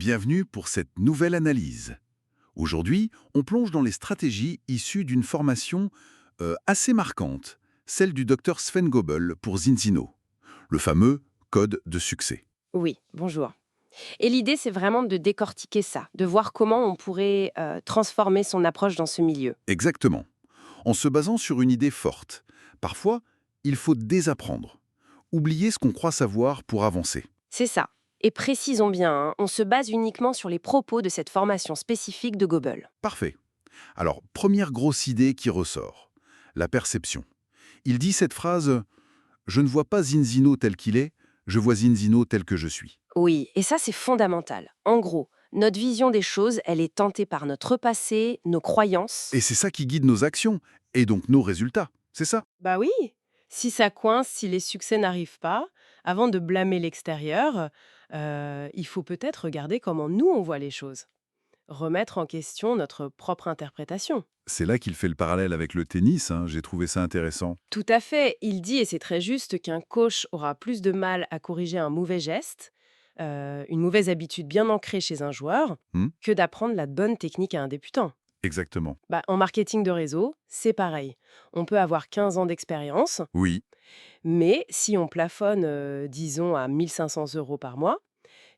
Bienvenue pour cette nouvelle analyse. Aujourd'hui, on plonge dans les stratégies issues d'une formation assez marquante, celle du docteur Sven Gobel pour Zinzino, le fameux code de succès. Oui, bonjour. Et l'idée, c'est vraiment de décortiquer ça, de voir comment on pourrait transformer son approche dans ce milieu. Exactement. En se basant sur une idée forte. Parfois, il faut désapprendre. Oublier ce qu'on croit savoir pour avancer. C'est ça. Et précisons bien, hein, on se base uniquement sur les propos de cette formation spécifique de Goebel. Parfait. Alors, première grosse idée qui ressort, la perception. Il dit cette phrase « Je ne vois pas Zinzino tel qu'il est, je vois Zinzino tel que je suis ». Oui, et ça, c'est fondamental. En gros, notre vision des choses, elle est tentée par notre passé, nos croyances. Et c'est ça qui guide nos actions, et donc nos résultats. C'est ça? Bah oui, si ça coince, si les succès n'arrivent pas, avant de blâmer l'extérieur, il faut peut-être regarder comment nous on voit les choses. Remettre en question notre propre interprétation. C'est là qu'il fait le parallèle avec le tennis, hein, j'ai trouvé ça intéressant. Tout à fait, il dit, et c'est très juste, qu'un coach aura plus de mal à corriger un mauvais geste, une mauvaise habitude bien ancrée chez un joueur, Hmm. que d'apprendre la bonne technique à un débutant. Exactement. Bah, en marketing de réseau, c'est pareil. On peut avoir 15 ans d'expérience, Oui, mais si on plafonne, disons, à 1 500 € par mois,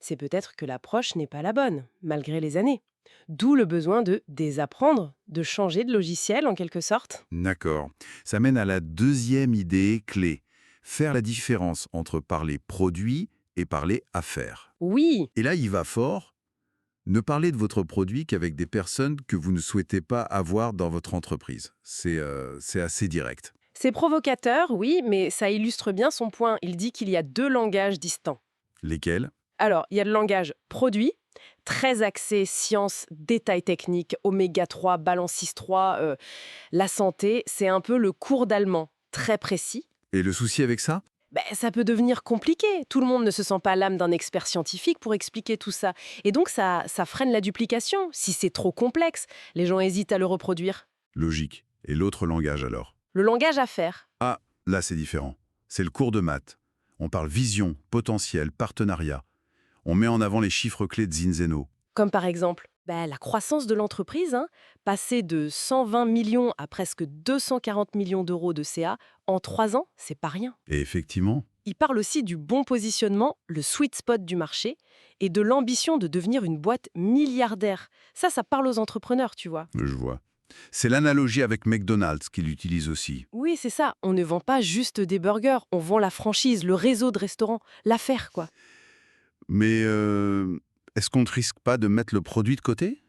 c'est peut-être que l'approche n'est pas la bonne, malgré les années. D'où le besoin de désapprendre, de changer de logiciel en quelque sorte. d'accord. Ça mène à la deuxième idée clé. Faire la différence entre parler produit et parler affaires. Oui, Et là, il va fort. Ne parlez de votre produit qu'avec des personnes que vous ne souhaitez pas avoir dans votre entreprise. C'est assez direct. c'est provocateur, oui, mais ça illustre bien son point. Il dit qu'il y a deux langages distincts. Lesquels? Alors, il y a le langage produit, très axé science, détails techniques, oméga 3, balance 6-3, la santé, c'est un peu le cours d'allemand, très précis. Et le souci avec ça? Ben, ça peut devenir compliqué. Tout le monde ne se sent pas l'âme d'un expert scientifique pour expliquer tout ça. Et donc, ça freine la duplication. Si c'est trop complexe, les gens hésitent à le reproduire. Logique. Et l'autre langage alors? Le langage à faire. Ah, là c'est différent. C'est le cours de maths. On parle vision, potentiel, partenariat. On met en avant les chiffres clés de Zinzeno. Comme par exemple, ben, la croissance de l'entreprise, hein, passer de 120 millions à presque 240 millions d'euros de CA en 3 ans, c'est pas rien. Et effectivement, Il parle aussi du bon positionnement, le sweet spot du marché, et de l'ambition de devenir une boîte milliardaire. Ça parle aux entrepreneurs, tu vois. je vois. C'est l'analogie avec McDonald's qu'il utilise aussi. Oui, c'est ça. On ne vend pas juste des burgers, on vend la franchise, le réseau de restaurants, l'affaire, quoi. Mais est-ce qu'on ne risque pas de mettre le produit de côté?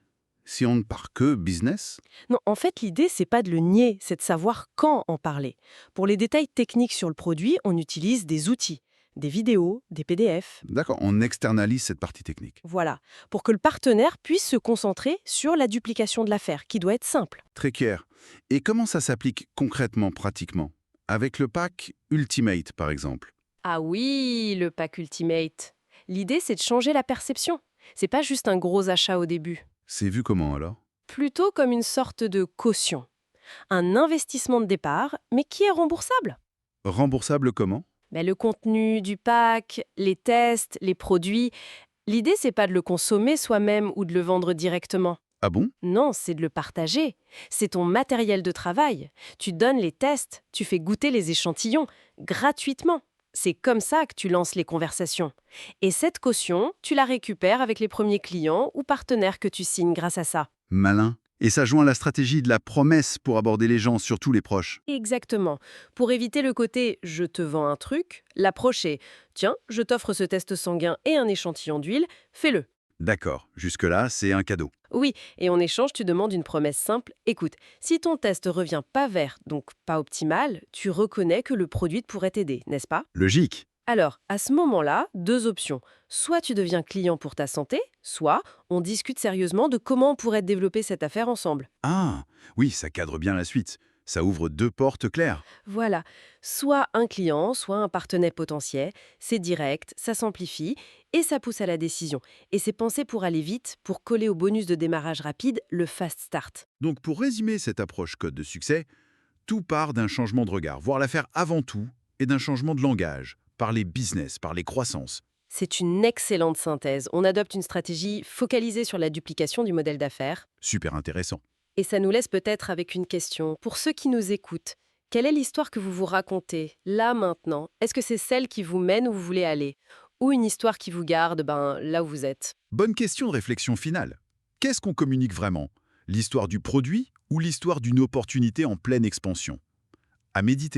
Si on ne part que business? Non, en fait, l'idée, c'est pas de le nier, c'est de savoir quand en parler. Pour les détails techniques sur le produit, on utilise des outils, des vidéos, des PDF. D'accord, on externalise cette partie technique. Voilà, pour que le partenaire puisse se concentrer sur la duplication de l'affaire, qui doit être simple. Très clair. Et comment ça s'applique concrètement, pratiquement? Avec le pack Ultimate, par exemple. Ah oui, le pack Ultimate. L'idée, c'est de changer la perception. C'est pas juste un gros achat au début. C'est vu comment alors? Plutôt comme une sorte de caution. Un investissement de départ, mais qui est remboursable. Remboursable comment? Ben, le contenu du pack, les tests, les produits. L'idée, c'est pas de le consommer soi-même ou de le vendre directement. Ah bon? Non, c'est de le partager. C'est ton matériel de travail. Tu donnes les tests, tu fais goûter les échantillons, gratuitement. C'est comme ça que tu lances les conversations. Et cette caution, tu la récupères avec les premiers clients ou partenaires que tu signes grâce à ça. Malin. Et ça joint la stratégie de la promesse pour aborder les gens, surtout les proches. Exactement. Pour éviter le côté «je te vends un truc», l'approche est «tiens, je t'offre ce test sanguin et un échantillon d'huile, fais-le». D'accord, jusque-là, c'est un cadeau. Oui, et en échange, tu demandes une promesse simple. Écoute, si ton test revient pas vert, donc pas optimal, tu reconnais que le produit pourrait t'aider, n'est-ce pas? Logique. Alors, à ce moment-là, deux options. Soit tu deviens client pour ta santé, soit on discute sérieusement de comment on pourrait développer cette affaire ensemble. Ah, oui, ça cadre bien la suite. Ça ouvre deux portes claires. Voilà, soit un client, soit un partenaire potentiel, c'est direct, ça s'amplifie et ça pousse à la décision. Et c'est pensé pour aller vite, pour coller au bonus de démarrage rapide, le fast start. Donc pour résumer cette approche code de succès, tout part d'un changement de regard, voir l'affaire avant tout, et d'un changement de langage, parler business, parler croissance. C'est une excellente synthèse. On adopte une stratégie focalisée sur la duplication du modèle d'affaires. Super intéressant. Et ça nous laisse peut-être avec une question. Pour ceux qui nous écoutent, quelle est l'histoire que vous vous racontez, là, maintenant? Est-ce que c'est celle qui vous mène où vous voulez aller? Ou une histoire qui vous garde, là où vous êtes? Bonne question de réflexion finale. Qu'est-ce qu'on communique vraiment? L'histoire du produit ou l'histoire d'une opportunité en pleine expansion? À méditer.